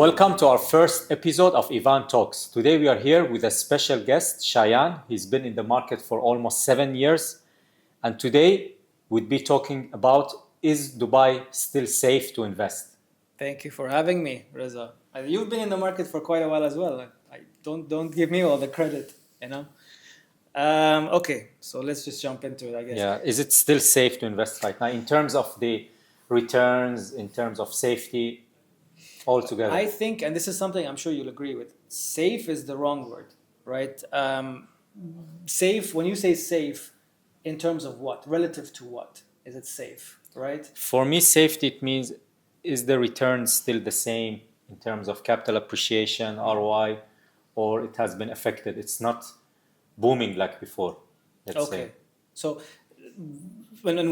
Welcome to our first episode of Eivan Talks. Today we are here with a special guest, Shayan. He's been in the market for almost 7 years. And today we'd be talking about, is Dubai still safe to invest? Thank you for having me, Reza. You've been in the market for quite a while as well. Don't give me all the credit, you know. Okay, so let's just jump into it, I guess. Yeah, is it still safe to invest right now in terms of the returns, in terms of safety, altogether? I think, and this is something I'm sure you'll agree with, safe is the wrong word, right? Safe, when you say safe, in terms of what? Relative to what? Is it safe, right? For me, safety, it means, is the return still the same in terms of capital appreciation, ROI, or it has been affected? It's not booming like before, let's say. Okay, so when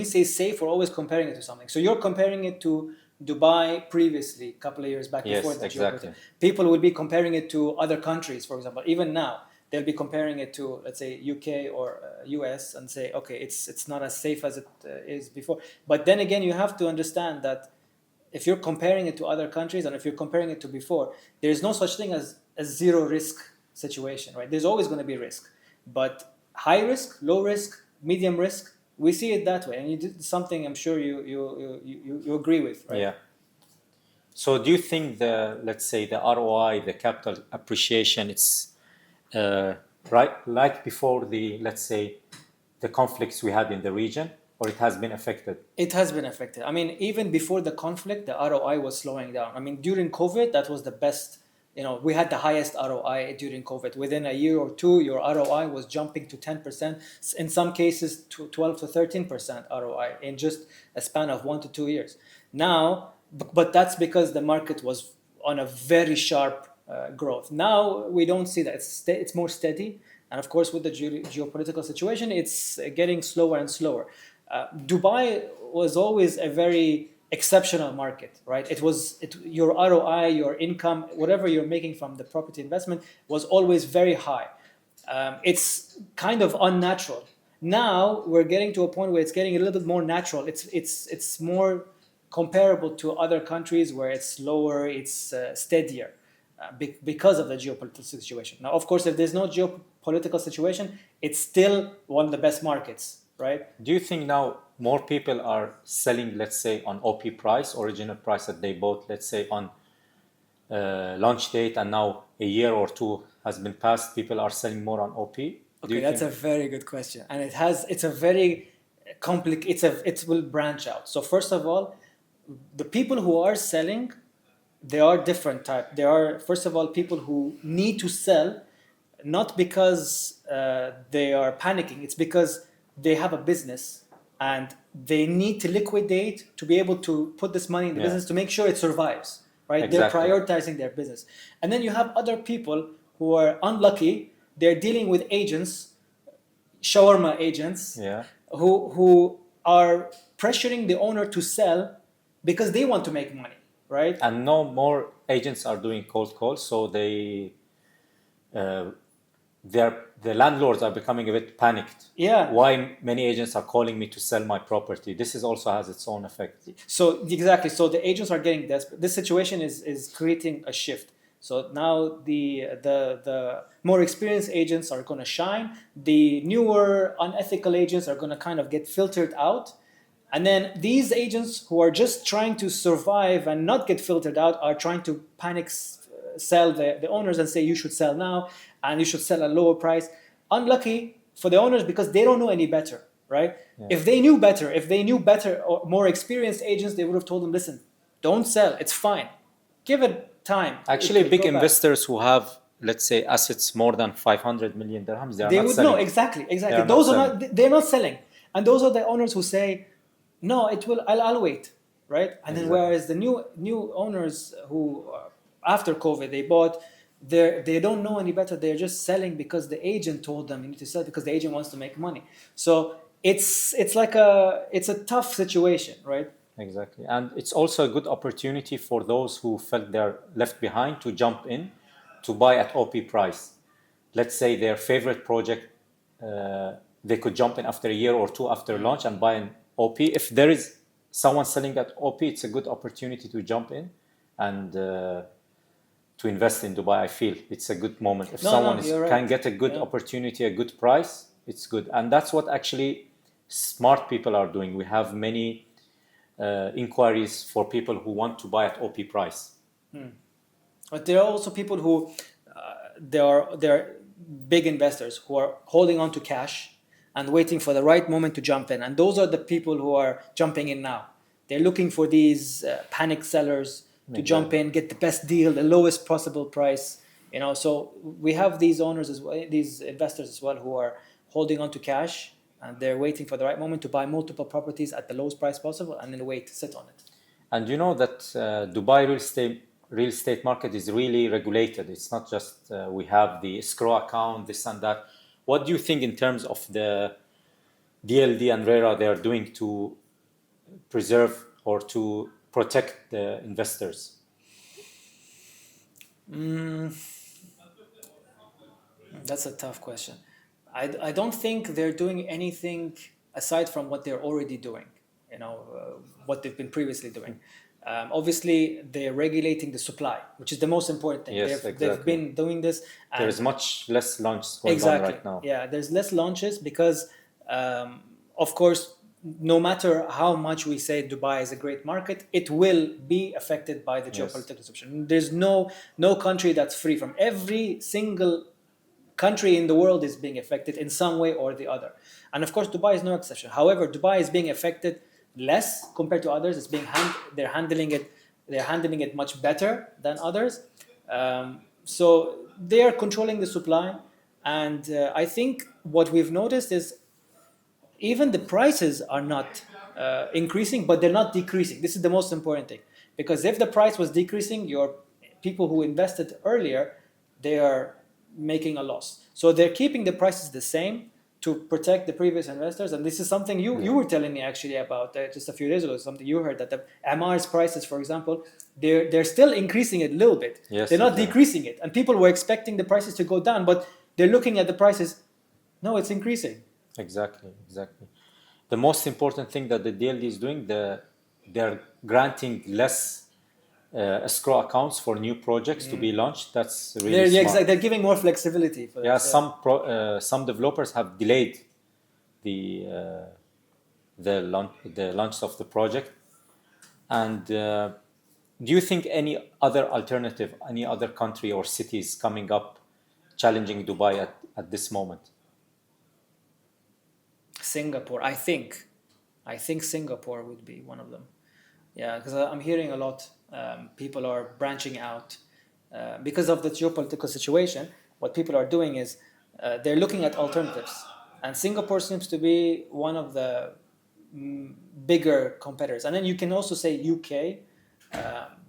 we say safe, we're always comparing it to something. So you're comparing it to Dubai previously, a couple of years back Yes, before the exactly. People would be comparing it to other countries, for example. Even now, they'll be comparing it to, let's say, UK or US and say, okay, it's not as safe as it is before. But then again, you have to understand that if you're comparing it to other countries and if you're comparing it to before, there is no such thing as a zero risk situation, right? There's always going to be risk, but high risk, low risk, medium risk, we see it that way, and you did something I'm sure you agree with, right? Yeah. So do you think let's say the ROI, the capital appreciation, it's right like before let's say, the conflicts we had in the region, or it has been affected? It has been affected. I mean, even before the conflict, the ROI was slowing down. I mean, during COVID, that was the best. We had the highest ROI during COVID. Within a year or two, your ROI was jumping to 10%, in some cases to 12 to 13% ROI in just a span of 1 to 2 years. Now, but that's because the market was on a very sharp growth. Now, we don't see that. It's more steady. And of course, with the geopolitical situation, it's getting slower and slower. Dubai was always a very exceptional market, right? Your ROI, your income, whatever you're making from the property investment was always very high. It's kind of unnatural. Now we're getting to a point where it's getting a little bit more natural. It's more comparable to other countries where it's slower, it's steadier because of the geopolitical situation. Now, of course, if there's no geopolitical situation, it's still one of the best markets, right? Do you think now more people are selling, let's say, on OP price, original price that they bought, let's say, on launch date, and now a year or two has been passed, people are selling more on OP? Okay, that's a very good question, and it's a very complicated. It will branch out. So first of all, the people who are selling, there are different types. There are, first of all, people who need to sell, not because they are panicking. It's because they have a business and they need to liquidate to be able to put this money in the business to make sure it survives, right? Exactly. They're prioritizing their business. And then you have other people who are unlucky. They're dealing with agents, shawarma agents, who are pressuring the owner to sell because they want to make money, right? And no more agents are doing cold calls, so the landlords are becoming a bit panicked. Yeah. Why many agents are calling me to sell my property? This also has its own effect. So exactly. So the agents are getting desperate. This situation is creating a shift. So now the more experienced agents are going to shine. The newer unethical agents are going to kind of get filtered out. And then these agents who are just trying to survive and not get filtered out are trying to panic sell the owners and say you should sell now and you should sell at a lower price. Unlucky for the owners because they don't know any better, right? Yeah. If they knew better or more experienced agents, they would have told them, listen, don't sell, it's fine. Give it time. Actually, big investors who have, let's say, assets more than 500 million dirhams, they would know, exactly. They're not selling. And those are the owners who say, no, I'll wait, right? And then whereas the new owners who after COVID they bought, they don't know any better. They're just selling because the agent told them you need to sell because the agent wants to make money. So it's a tough situation, right? Exactly. And it's also a good opportunity for those who felt they're left behind to jump in to buy at OP price. Let's say their favorite project, they could jump in after a year or two after launch and buy an OP. If there is someone selling at OP, it's a good opportunity to jump in and to invest in Dubai. I feel it's a good moment. If No, someone you're right. can get a good opportunity, a good price, it's good. And that's what actually smart people are doing. We have many inquiries for people who want to buy at OP price. But there are also people who they're big investors who are holding on to cash and waiting for the right moment to jump in. And those are the people who are jumping in now. They're looking for these panic sellers to jump in, get the best deal, the lowest possible price. So we have these owners as well, these investors as well, who are holding on to cash and they're waiting for the right moment to buy multiple properties at the lowest price possible and then wait, sit on it. And you know that Dubai real estate market is really regulated. It's not just we have the escrow account, this and that. What do you think in terms of the DLD and RERA they are doing to preserve or to protect the investors? That's a tough question. I don't think they're doing anything aside from what they're already doing, what they've been previously doing. Obviously, they're regulating the supply, which is the most important thing. Yes, They've been doing this. There is much less launches going on right now. Yeah, there's less launches because, of course, no matter how much we say Dubai is a great market, it will be affected by the geopolitical situation. There's no country that's free from. Every single country in the world is being affected in some way or the other. And of course, Dubai is no exception. However, Dubai is being affected less compared to others. It's they're handling it much better than others. So they are controlling the supply. And I think what we've noticed is even the prices are not increasing, but they're not decreasing. This is the most important thing. Because if the price was decreasing, your people who invested earlier, they are making a loss. So they're keeping the prices the same to protect the previous investors. And this is something you were telling me actually about just a few days ago, something you heard, that the MR's prices, for example, they're still increasing it a little bit. Yes, they're not decreasing it. And people were expecting the prices to go down, but they're looking at the prices. No, it's increasing. Exactly. The most important thing that the DLD is doing, they're granting less escrow accounts for new projects to be launched. That's really smart. They're giving more flexibility for that. Some developers have delayed the launch of the project. And do you think any other alternative, any other country or city is coming up challenging Dubai at this moment? Singapore, I think Singapore would be one of them. Yeah, because I'm hearing a lot. People are branching out because of the geopolitical situation. What people are doing is they're looking at alternatives, and Singapore seems to be one of the bigger competitors. And then you can also say UK,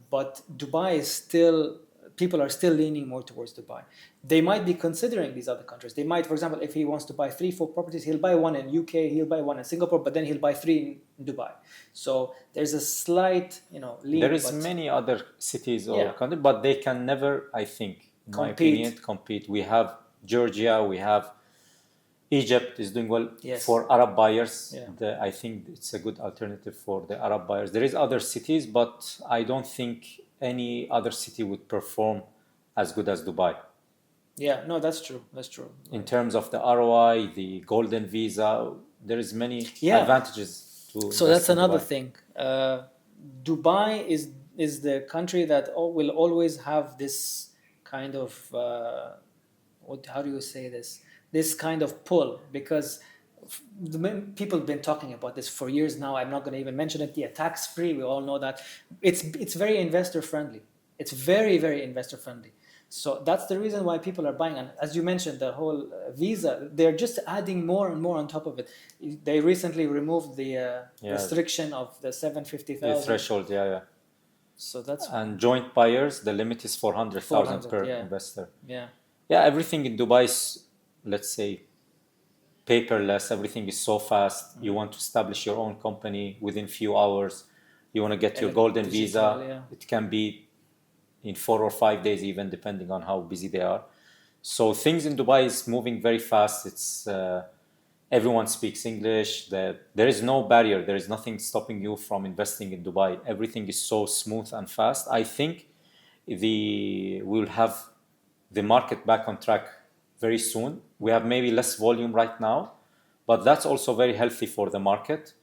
but Dubai is still. People are still leaning more towards Dubai. They might be considering these other countries. They might, for example, if he wants to buy 3-4 properties, he'll buy one in UK, he'll buy one in Singapore, but then he'll buy 3 in Dubai. So there's a slight, lean. There is many other cities or countries, but they can never, I think, in my opinion, compete. We have Georgia, we have Egypt is doing well for Arab buyers. Yeah. I think it's a good alternative for the Arab buyers. There is other cities, but I don't think any other city would perform as good as Dubai. Yeah, no, that's true. In terms of the ROI, the golden visa, there is many advantages to. So that's another thing. Dubai is the country that will always have this kind of how do you say this? This kind of pull, because people have been talking about this for years now. I'm not going to even mention it. Yeah, tax-free, we all know that. It's very investor-friendly. It's very, very investor-friendly. So that's the reason why people are buying. And as you mentioned, the whole visa, they're just adding more and more on top of it. They recently removed the restriction of the 750,000. The threshold, So that's... And joint buyers, the limit is 400,000 per investor. Yeah. Yeah, everything in Dubai is, let's say, paperless. Everything is so fast. You want to establish your own company within few hours. You want to get your golden visa. It can be in 4 or 5 days, even depending on how busy they are. So things in Dubai is moving very fast. everyone speaks English. There is no barrier. There is nothing stopping you from investing in Dubai. Everything is so smooth and fast. I think we'll have the market back on track very soon. We have maybe less volume right now, but that's also very healthy for the market.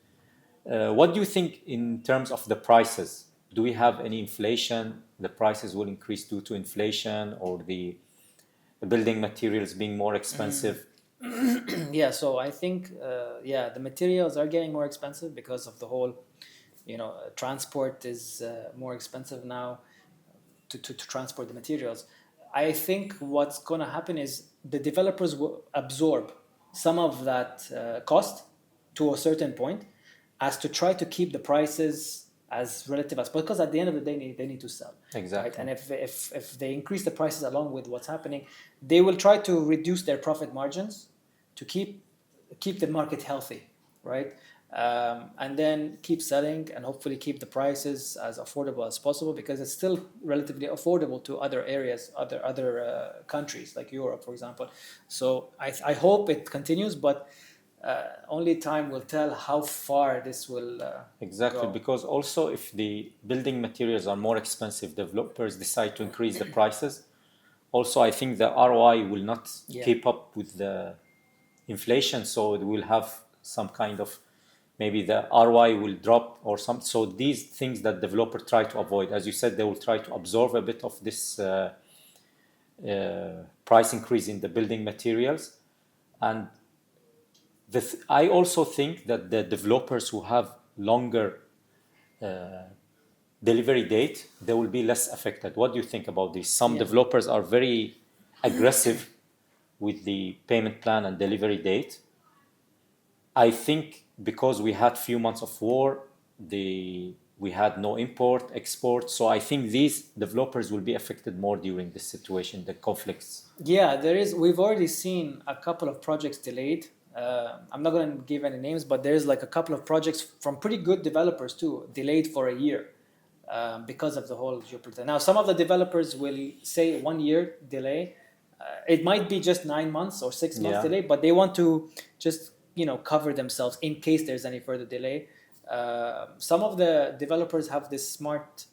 What do you think in terms of the prices? Do we have any inflation? The prices will increase due to inflation or the building materials being more expensive? Yeah, so I think the materials are getting more expensive because of the whole, transport is more expensive now to transport the materials. I think what's going to happen is the developers will absorb some of that cost to a certain point, as to try to keep the prices as relative as possible, because at the end of the day they need to sell. Exactly. Right? And if they increase the prices along with what's happening, they will try to reduce their profit margins to keep the market healthy, right? And then keep selling and hopefully keep the prices as affordable as possible, because it's still relatively affordable to other areas, other countries like Europe, for example. So I hope it continues, but only time will tell how far this will Exactly, go. because also if the building materials are more expensive, developers decide to increase the prices. Also, I think the ROI will not keep up with the inflation, so it will have some kind of, maybe the ROI will drop or some. So these things that developers try to avoid, as you said, they will try to absorb a bit of this price increase in the building materials. And I also think that the developers who have longer delivery date, they will be less affected. What do you think about this? Some developers are very aggressive with the payment plan and delivery date. I think because we had few months of war, we had no import, export. So I think these developers will be affected more during this situation, the conflicts. Yeah, we've already seen a couple of projects delayed. I'm not going to give any names, but there's like a couple of projects from pretty good developers too, delayed for a year because of the whole geopolitics. Now, some of the developers will say 1 year delay. It might be just 9 months or 6 months delay, but they want to just cover themselves in case there's any further delay. Some of the developers have this smart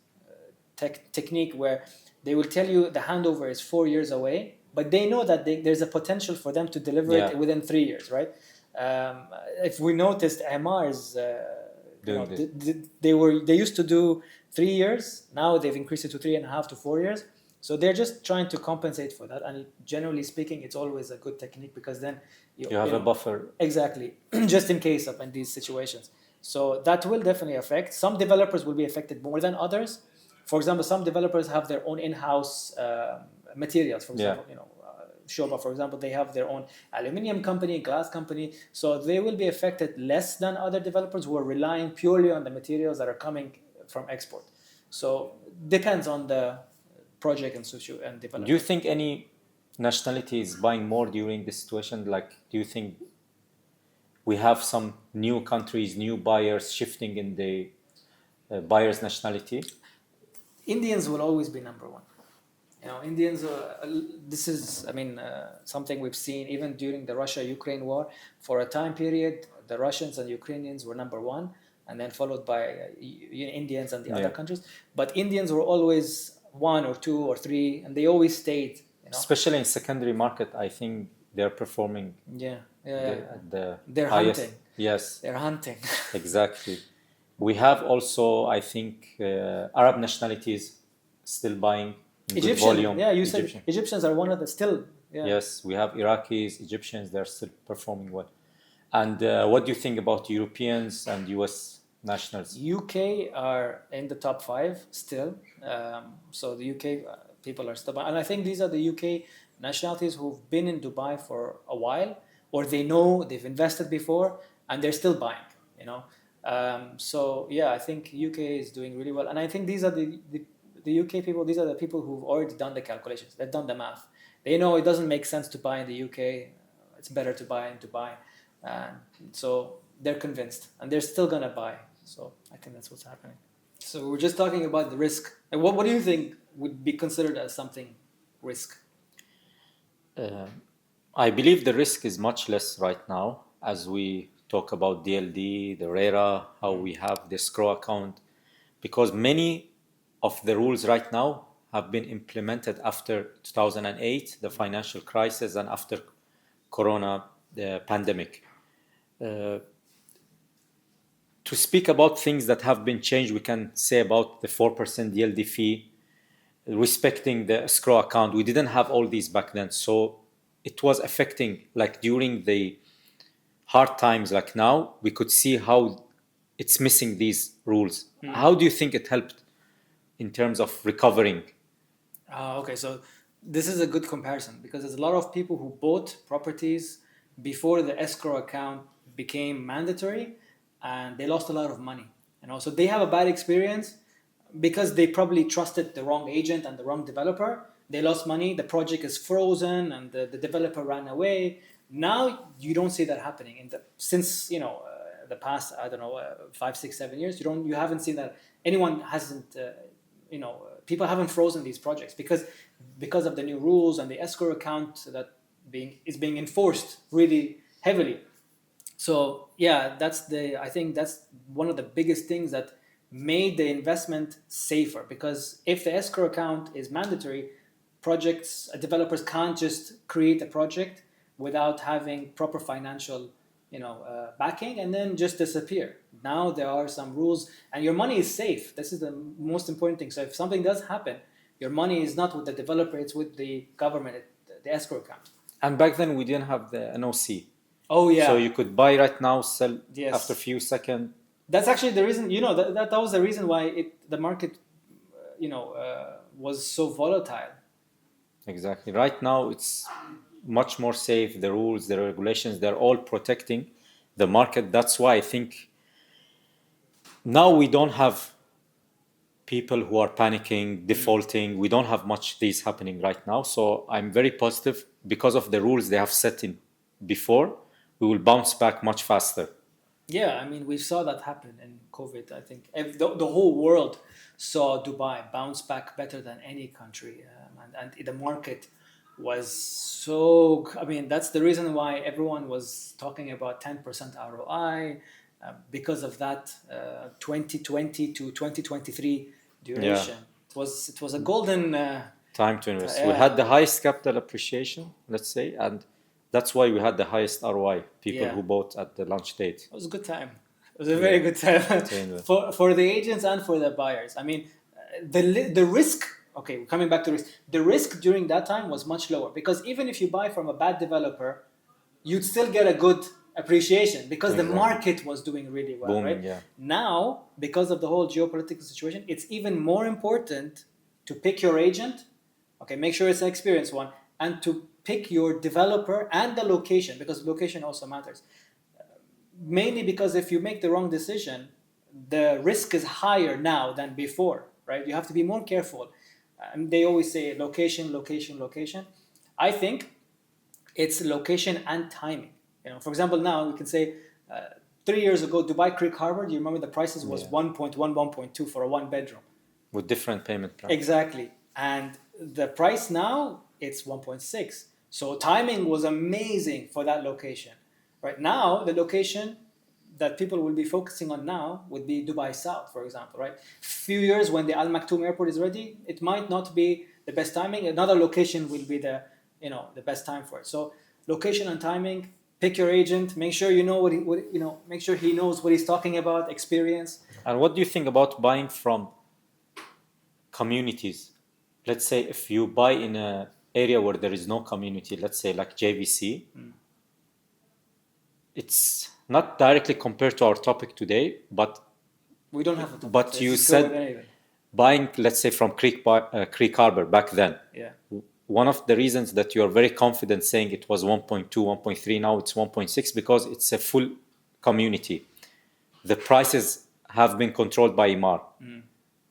technique where they will tell you the handover is 4 years away, but they know that there's a potential for them to deliver it within 3 years, right? If we noticed, Amar's, they used to do 3 years. Now they've increased it to 3.5 to 4 years. So they're just trying to compensate for that. And generally speaking, it's always a good technique, because then you have a buffer. Exactly, just in case of in these situations. So that will definitely affect. Some developers will be affected more than others. For example, some developers have their own in-house materials. For example, Shoba, for example, they have their own aluminium company, glass company. So they will be affected less than other developers who are relying purely on the materials that are coming from export. So depends on the project and development. Do you think any nationality is buying more during this situation? Like, do you think we have some new countries, new buyers shifting in the buyer's nationality? Indians will always be number one. Indians, this is, something we've seen even during the Russia-Ukraine war. For a time period, the Russians and Ukrainians were number one, and then followed by Indians and the other countries. But Indians were always 1 or 2 or 3, and they always stayed. Especially in secondary market, I think they're performing. They're highest. Hunting. Yes, they're hunting. Exactly. We have also, I think, Arab nationalities still buying in good volume. Yeah, you said Egyptians are one of the still. Yeah. Yes, we have Iraqis, Egyptians. They're still performing well. And what do you think about Europeans and US nationals? UK are in the top 5 still. So the UK people are still buying. And I think these are the UK nationalities who've been in Dubai for a while, or they know they've invested before and they're still buying, So yeah, I think UK is doing really well. And I think these are the UK people, these are the people who've already done the calculations. They've done the math. They know it doesn't make sense to buy in the UK. It's better to buy in Dubai. So they're convinced, and they're still going to buy. So I think that's what's happening. So we're just talking about the risk. And what do you think would be considered as something risk? I believe the risk is much less right now. as we talk about DLD, the RERA, how we have the Escrow account, because many of the rules right now have been implemented after 2008, the financial crisis, and after Corona, the pandemic. To speak about things that have been changed, we can say about the 4% DLD fee, respecting the escrow account. We didn't have all these back then. So it was affecting, like during the hard times, like now, we could see how it's missing these rules. How do you think it helped in terms of recovering? Okay, so this is a good comparison because there's a lot of people who bought properties before the escrow account became mandatory, and they lost a lot of money. So they have a bad experience because they probably trusted the wrong agent and the wrong developer. They lost money, the project is frozen, and the developer ran away. Now you don't see that happening since the past 5, 6, 7 years. You haven't seen that. Anyone hasn't people haven't frozen these projects because of the new rules and the escrow account that is being enforced really heavily. So yeah, I think that's one of the biggest things that made the investment safer, because if the escrow account is mandatory, developers can't just create a project without having proper financial backing and then just disappear. Now there are some rules and your money is safe. This is the most important thing. So if something does happen, your money is not with the developer, it's with the government, the escrow account. And back then we didn't have the NOC. Oh yeah. So you could buy right now, sell Yes. after a few seconds. That's actually the reason, that was the reason why the market, was so volatile. Exactly. Right now it's much more safe. The rules, the regulations, they're all protecting the market. That's why I think now we don't have people who are panicking, defaulting. We don't have much of these happening right now. So I'm very positive because of the rules they have set in before. We will bounce back much faster. Yeah, I mean, we saw that happen in COVID. I think the whole world saw Dubai bounce back better than any country. And the market was so... I mean, that's the reason why everyone was talking about 10% ROI because of that 2020 to 2023 duration. Yeah. It was a golden... time to invest. We had the highest capital appreciation, let's say, and that's why we had the highest ROI, people who bought at the launch date. It was a good time. It was a very good time for the agents and for the buyers. I mean, the risk, okay, coming back to risk, the risk during that time was much lower because even if you buy from a bad developer, you'd still get a good appreciation because the market was doing really well, booming, right? Yeah. Now, because of the whole geopolitical situation, it's even more important to pick your agent, okay, make sure it's an experienced one, and to pick your developer and the location, because location also matters. Mainly because if you make the wrong decision, the risk is higher now than before, right? You have to be more careful. And they always say location, location, location. I think it's location and timing. For example, now we can say 3 years ago, Dubai Creek Harbor, do you remember the prices was 1.1, 1.2 for a one bedroom? With different payment plans. Exactly. And the price now, it's 1.6. So timing was amazing for that location. Right now, the location that people will be focusing on now would be Dubai South, for example, right? Few years when the Al Maktoum airport is ready, it might not be the best timing. Another location will be the best time for it. So location and timing, pick your agent, make sure make sure he knows what he's talking about, experience. And what do you think about buying from communities? Let's say if you buy in an area where there is no community, let's say like JVC, it's not directly compared to our topic today, but we don't have a topic. But you said buying, let's say, from Creek Harbor back then. Yeah. One of the reasons that you are very confident saying it was 1.2, 1.3, now it's 1.6 because it's a full community. The prices have been controlled by Imar.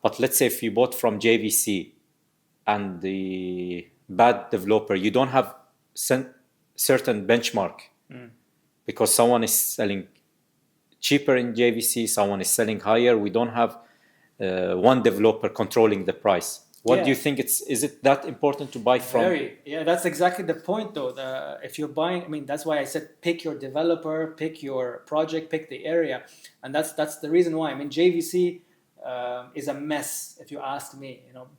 But let's say if you bought from JVC and the bad developer, you don't have certain benchmark because someone is selling cheaper in JVC, someone is selling higher. We don't have one developer controlling the price. What do you Yeah. think? Is it that important to buy from? Very, yeah, that's exactly the point though. If you're buying, I mean, that's why I said pick your developer, pick your project, pick the area, and that's the reason why. I mean, JVC is a mess. If you ask me,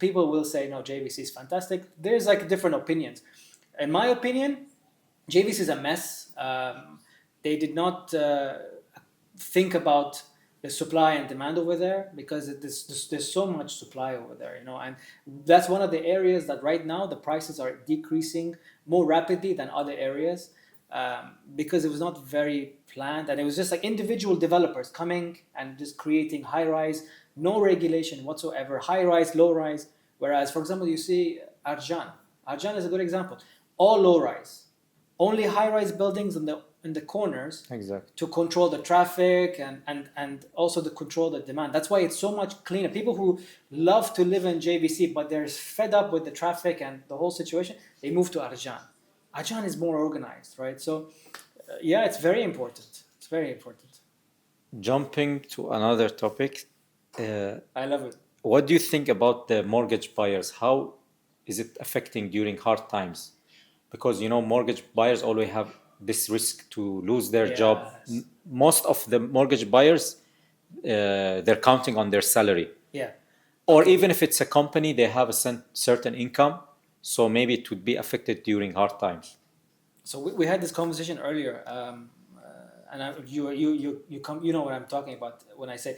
people will say no, JVC is fantastic. There's like different opinions. In my opinion, JVC is a mess. They did not think about the supply and demand over there because there's so much supply over there, and that's one of the areas that right now the prices are decreasing more rapidly than other areas because it was not very planned, and it was just like individual developers coming and just creating high rise, no regulation whatsoever, high rise, low rise. Whereas, for example, you see Arjan. Arjan is a good example. All low rise, only high-rise buildings in the corners Exactly. to control the traffic and also to control the demand. That's why it's so much cleaner. People who love to live in JVC but they're fed up with the traffic and the whole situation, they move to Arjan. Arjan is more organized, right? So yeah, it's very important. It's very important. Jumping to another topic, I love it. what do you think about the mortgage buyers? How is it affecting during hard times? Because mortgage buyers always have this risk to lose their job. Yes. Most of the mortgage buyers, they're counting on their salary. Yeah. Or even if it's a company, they have a certain income, so maybe it would be affected during hard times. So we had this conversation earlier, and you know what I'm talking about when I say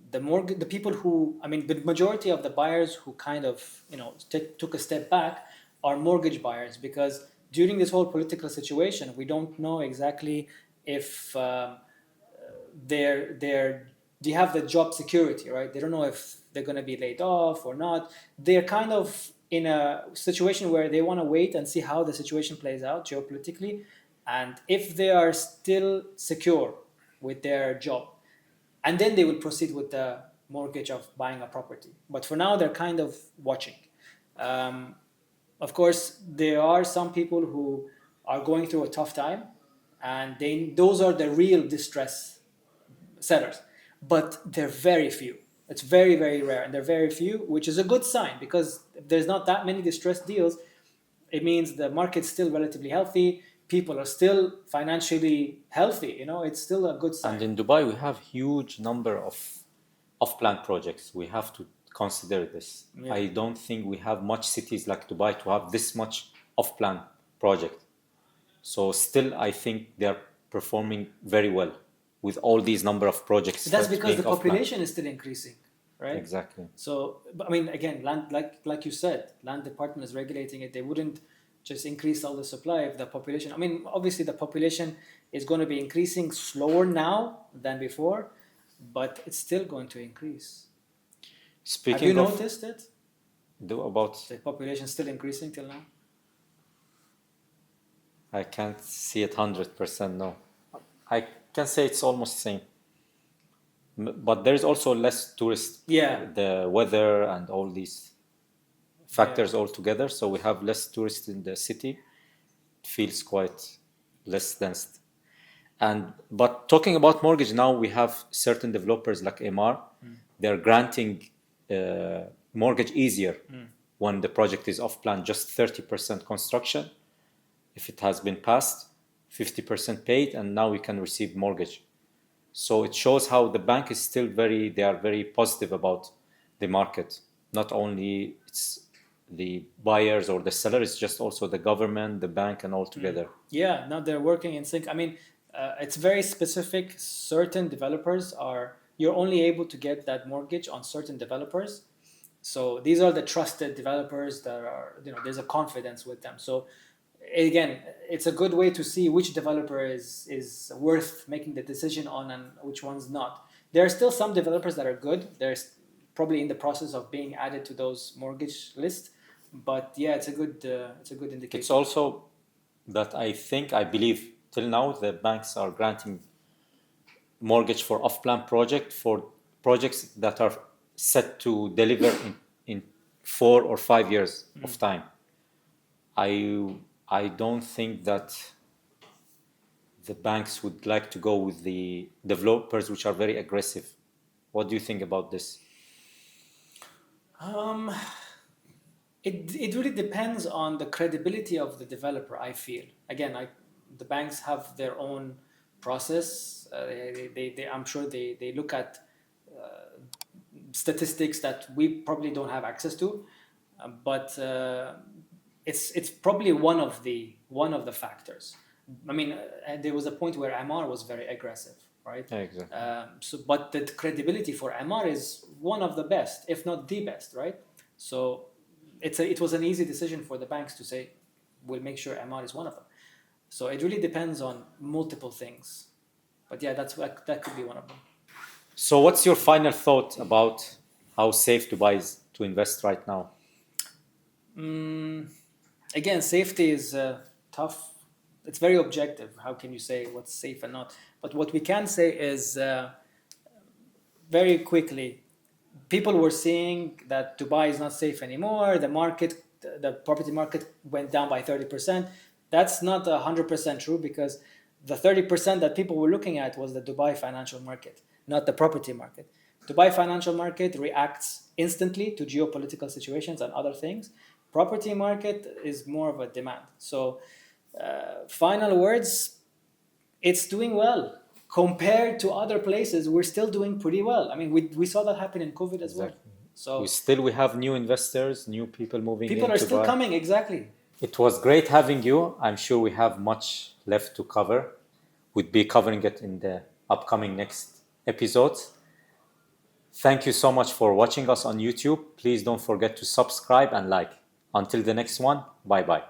the people who, I mean, the majority of the buyers who kind of took a step back are mortgage buyers, because during this whole political situation we don't know exactly if they have the job security, right? They don't know if they're going to be laid off or not. They're kind of in a situation where they want to wait and see how the situation plays out geopolitically, and if they are still secure with their job, and then they will proceed with the mortgage of buying a property. But for now, they're kind of watching. Um, of course, there are some people who are going through a tough time, and those are the real distress sellers, but they're very few. It's very, very rare, and they're very few, which is a good sign, because if there's not that many distressed deals, it means the market's still relatively healthy. People are still financially healthy. It's still a good sign. And in Dubai, we have huge number of off-plan projects. We have to consider this. Yeah. I don't think we have much cities like Dubai to have this much off-plan project. So still, I think they are performing very well with all these number of projects. But that's because being the off-plan. population is still increasing, right? Exactly. So, I mean, again, land, like you said, land department is regulating it. They wouldn't just increase all the supply if the population. I mean, obviously, the population is going to be increasing slower now than before, but it's still going to increase. Speaking Have you of noticed it? about, The population still increasing till now. I can't see it 100%. No, I can say it's almost the same. But there's also less tourists. Yeah. The weather and all these factors all together, so we have less tourists in the city. It feels quite less dense. But talking about mortgage now, we have certain developers like MR. They're granting mortgage easier when the project is off plan, just 30% construction. If it has been passed, 50% paid, and now we can receive mortgage. So it shows how the bank is still they are very positive about the market. Not only it's the buyers or the sellers, it's just also the government, the bank, and all together. Yeah, now they're working in sync. I mean, it's very specific. Certain developers you're only able to get that mortgage on certain developers. So these are the trusted developers that are, there's a confidence with them. So again, it's a good way to see which developer is worth making the decision on and which one's not. There are still some developers that are good. They're probably in the process of being added to those mortgage lists. But yeah, it's a good indicator. It's also that I believe till now the banks are granting mortgage for off-plan for projects that are set to deliver in 4 or 5 years of time. I don't think that the banks would like to go with the developers which are very aggressive. What do you think about this? It really depends on the credibility of the developer, I feel. Again, the banks have their own process. I'm sure they look at statistics that we probably don't have access to, but it's probably one of the factors. I mean, there was a point where MR was very aggressive, right? Exactly. But the credibility for MR is one of the best, if not the best, right? So it was an easy decision for the banks to say, we'll make sure MR is one of them. So it really depends on multiple things. But yeah, that could be one of them. So what's your final thought about how safe Dubai is to invest right now? Again, safety is tough. It's very objective. How can you say what's safe and not? But what we can say is very quickly, people were seeing that Dubai is not safe anymore. The property market went down by 30%. That's not 100% true, because the 30% that people were looking at was the Dubai financial market, not the property market. Dubai financial market reacts instantly to geopolitical situations and other things. Property market is more of a demand. So final words, it's doing well. Compared to other places, we're still doing pretty well. I mean, we saw that happen in COVID as well. So We have new investors, new people moving in. people are still coming, exactly. It was great having you. I'm sure we have much left to cover. We'd be covering it in the upcoming next episodes. Thank you so much for watching us on YouTube. Please don't forget to subscribe and like. Until the next one, bye bye.